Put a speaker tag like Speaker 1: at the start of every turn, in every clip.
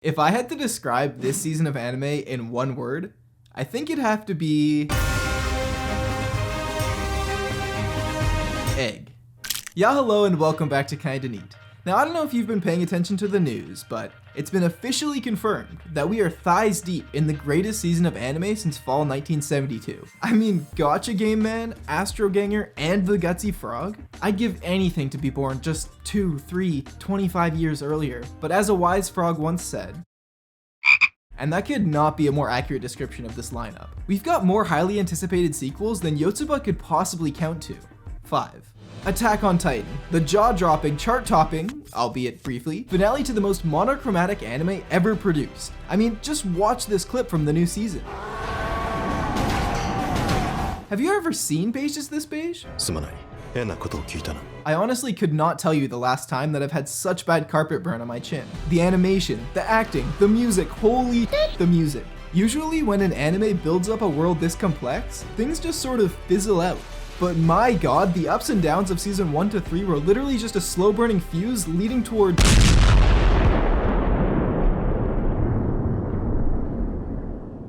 Speaker 1: If I had to describe this season of anime in one word, I think it'd have to be egg. Yeah, hello and welcome back to Kinda Neat. Now, I don't know if you've been paying attention to the news, but it's been officially confirmed that we are thighs deep in the greatest season of anime since fall 1972. I mean, Gotcha Game Man, Astro Ganger, and the Gutsy Frog? I'd give anything to be born just 2, 3, 25 years earlier, but as a wise frog once said, and that could not be a more accurate description of this lineup. We've got more highly anticipated sequels than Yotsuba could possibly count to. 5. Attack on Titan, the jaw-dropping, chart-topping, albeit briefly, finale to the most monochromatic anime ever produced. I mean, just watch this clip from the new season. Have you ever seen Beiges this beige? I honestly could not tell you the last time that I've had such bad carpet burn on my chin. The animation, the acting, the music, holy the music. Usually when an anime builds up a world this complex, things just sort of fizzle out. But my god, the ups and downs of season 1 to 3 were literally just a slow burning fuse leading toward...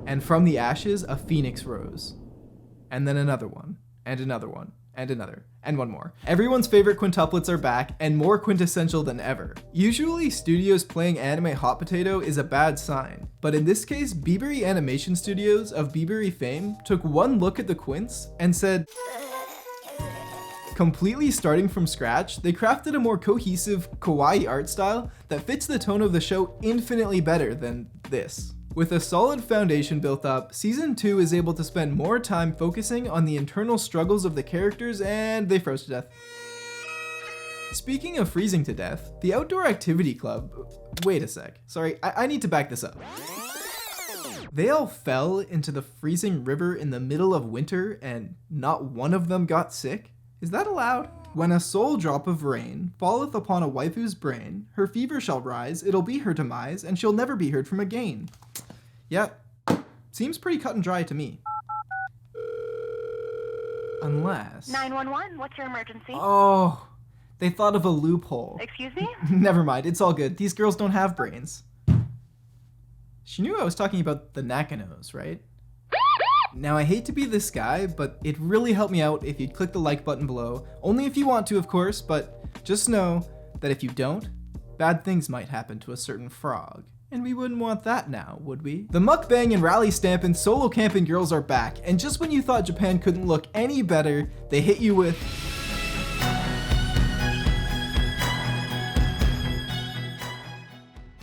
Speaker 1: And from the ashes, a phoenix rose. And then another one, and another one, and another, and one more. Everyone's favorite quintuplets are back, and more quintessential than ever. Usually, studios playing anime hot potato is a bad sign, but in this case, Biberi Animation Studios of Biberi fame took one look at the quints and said, completely starting from scratch, they crafted a more cohesive, kawaii art style that fits the tone of the show infinitely better than this. With a solid foundation built up, Season 2 is able to spend more time focusing on the internal struggles of the characters, and they froze to death. Speaking of freezing to death, the Outdoor Activity Club... Wait a sec. Sorry, I need to back this up. They all fell into the freezing river in the middle of winter, and not one of them got sick? Is that allowed? When a sole drop of rain falleth upon a waifu's brain, her fever shall rise, it'll be her demise, and she'll never be heard from again. Yeah, seems pretty cut and dry to me. Unless...
Speaker 2: 911, what's your emergency?
Speaker 1: Oh, they thought of a loophole.
Speaker 2: Excuse me?
Speaker 1: Never mind, it's all good. These girls don't have brains. She knew I was talking about the Nakanos, right? Now, I hate to be this guy, but it'd really help me out if you'd click the like button below. Only if you want to, of course, but just know that if you don't, bad things might happen to a certain frog. And we wouldn't want that now, would we? The mukbang and rally stamping solo camping girls are back, and just when you thought Japan couldn't look any better, they hit you with...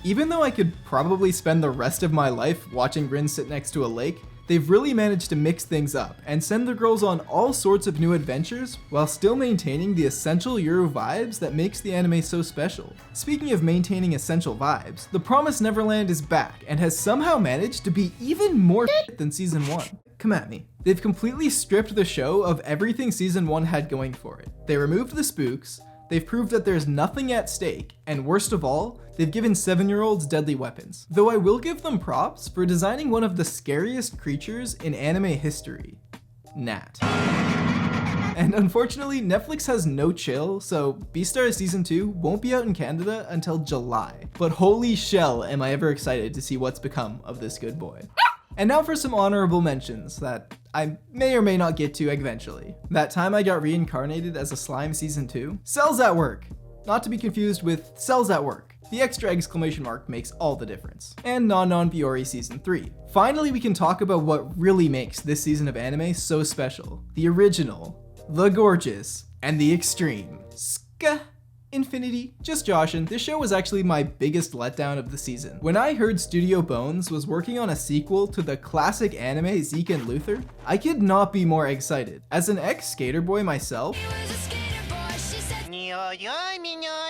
Speaker 1: Even though I could probably spend the rest of my life watching Rin sit next to a lake, they've really managed to mix things up and send the girls on all sorts of new adventures while still maintaining the essential Yuru vibes that makes the anime so special. Speaking of maintaining essential vibes, the Promised Neverland is back and has somehow managed to be even more than season 1. Come at me. They've completely stripped the show of everything season 1 had going for it. They removed the spooks, they've proved that there's nothing at stake, and worst of all, they've given 7-year-olds deadly weapons. Though I will give them props for designing one of the scariest creatures in anime history. Nat. And unfortunately, Netflix has no chill, so Beastars Season 2 won't be out in Canada until July. But holy shell am I ever excited to see what's become of this good boy. And now for some honorable mentions that I may or may not get to eventually. That time I got reincarnated as a slime Season 2. Cells at work! Not to be confused with cells at work. The extra exclamation mark makes all the difference. And Non Biori Season 3. Finally, we can talk about what really makes this season of anime so special. The original, the gorgeous, and the extreme. Ska Infinity. Just joshin', this show was actually my biggest letdown of the season. When I heard Studio Bones was working on a sequel to the classic anime Zeke and Luther, I could not be more excited. As an ex-skater boy myself,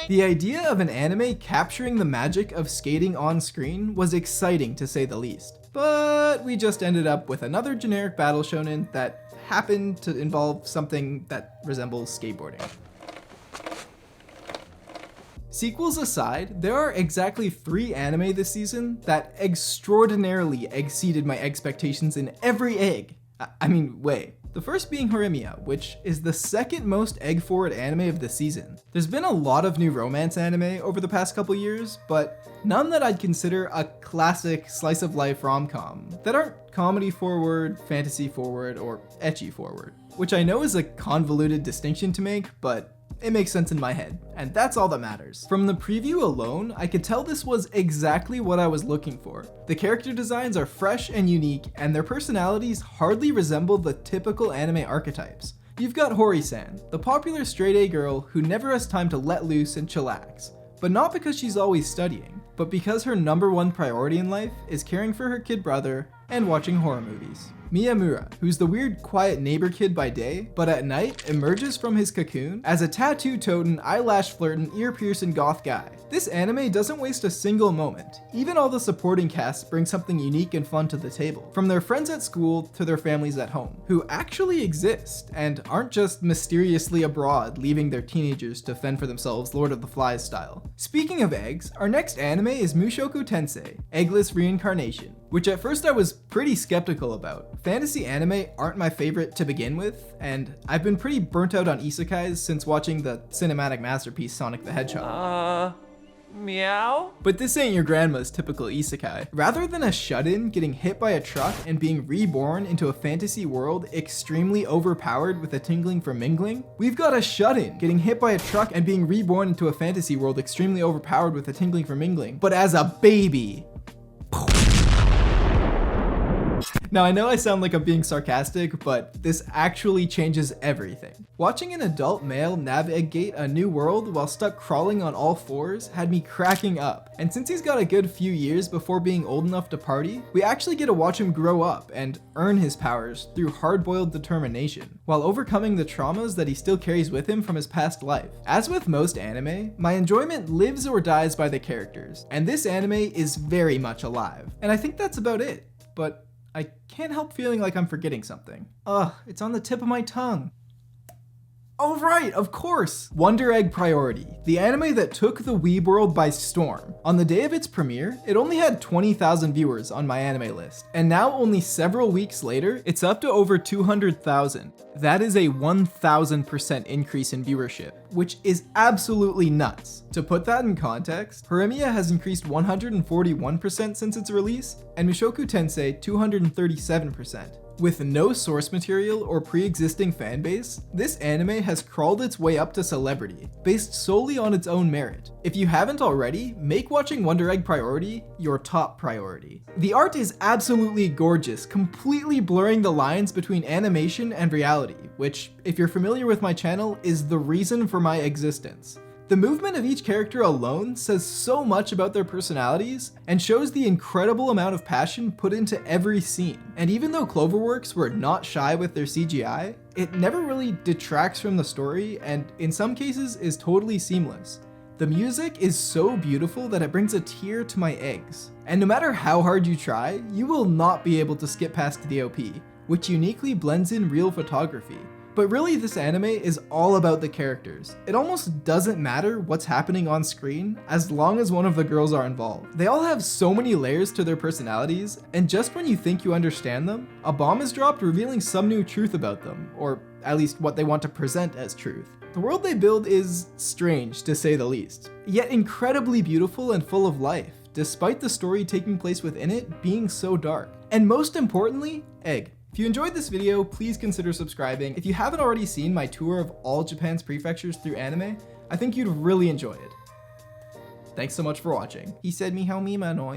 Speaker 1: the idea of an anime capturing the magic of skating on screen was exciting to say the least. But we just ended up with another generic battle shonen that happened to involve something that resembles skateboarding. Sequels aside, there are exactly 3 anime this season that extraordinarily exceeded my expectations in every egg. I mean, way. The first being Horimiya, which is the second most egg-forward anime of the season. There's been a lot of new romance anime over the past couple years, but none that I'd consider a classic slice-of-life rom-com that aren't comedy-forward, fantasy-forward, or ecchi-forward. Which I know is a convoluted distinction to make, but it makes sense in my head, and that's all that matters. From the preview alone, I could tell this was exactly what I was looking for. The character designs are fresh and unique, and their personalities hardly resemble the typical anime archetypes. You've got Hori-san, the popular straight-A girl who never has time to let loose and chillax. But not because she's always studying, but because her #1 priority in life is caring for her kid brother and watching horror movies. Miyamura, who's the weird quiet neighbor kid by day, but at night emerges from his cocoon as a tattoo-toting, eyelash-flirting, ear-piercing goth guy. This anime doesn't waste a single moment. Even all the supporting casts bring something unique and fun to the table, from their friends at school to their families at home, who actually exist and aren't just mysteriously abroad leaving their teenagers to fend for themselves Lord of the Flies style. Speaking of eggs, our next anime is Mushoku Tensei, Eggless Reincarnation, which at first I was pretty skeptical about. Fantasy anime aren't my favorite to begin with, and I've been pretty burnt out on isekais since watching the cinematic masterpiece Sonic the Hedgehog.
Speaker 3: Meow?
Speaker 1: But this ain't your grandma's typical isekai. Rather than a shut-in getting hit by a truck and being reborn into a fantasy world extremely overpowered with a tingling for mingling, we've got a shut-in getting hit by a truck and being reborn into a fantasy world extremely overpowered with a tingling for mingling, but as a baby. Now I know I sound like I'm being sarcastic, but this actually changes everything. Watching an adult male navigate a new world while stuck crawling on all fours had me cracking up. And since he's got a good few years before being old enough to party, we actually get to watch him grow up and earn his powers through hard-boiled determination, while overcoming the traumas that he still carries with him from his past life. As with most anime, my enjoyment lives or dies by the characters, and this anime is very much alive. And I think that's about it, but I can't help feeling like I'm forgetting something. Ugh, it's on the tip of my tongue. Oh right, of course! Wonder Egg Priority, the anime that took the weeb world by storm. On the day of its premiere, it only had 20,000 viewers on my anime list, and now only several weeks later, it's up to over 200,000. That is a 1,000% increase in viewership, which is absolutely nuts. To put that in context, Horimiya has increased 141% since its release, and Mushoku Tensei 237%. With no source material or pre-existing fanbase, this anime has crawled its way up to celebrity, based solely on its own merit. If you haven't already, make watching Wonder Egg Priority your top priority. The art is absolutely gorgeous, completely blurring the lines between animation and reality, which, if you're familiar with my channel, is the reason for my existence. The movement of each character alone says so much about their personalities and shows the incredible amount of passion put into every scene. And even though Cloverworks were not shy with their CGI, it never really detracts from the story and in some cases is totally seamless. The music is so beautiful that it brings a tear to my eggs. And no matter how hard you try, you will not be able to skip past the OP, which uniquely blends in real photography. But really, this anime is all about the characters. It almost doesn't matter what's happening on screen as long as one of the girls are involved. They all have so many layers to their personalities, and just when you think you understand them, a bomb is dropped revealing some new truth about them, or at least what they want to present as truth. The world they build is strange, to say the least, yet incredibly beautiful and full of life, despite the story taking place within it being so dark. And most importantly, egg. If you enjoyed this video, please consider subscribing. If you haven't already seen my tour of all Japan's prefectures through anime, I think you'd really enjoy it. Thanks so much for watching. He said me how me manoi.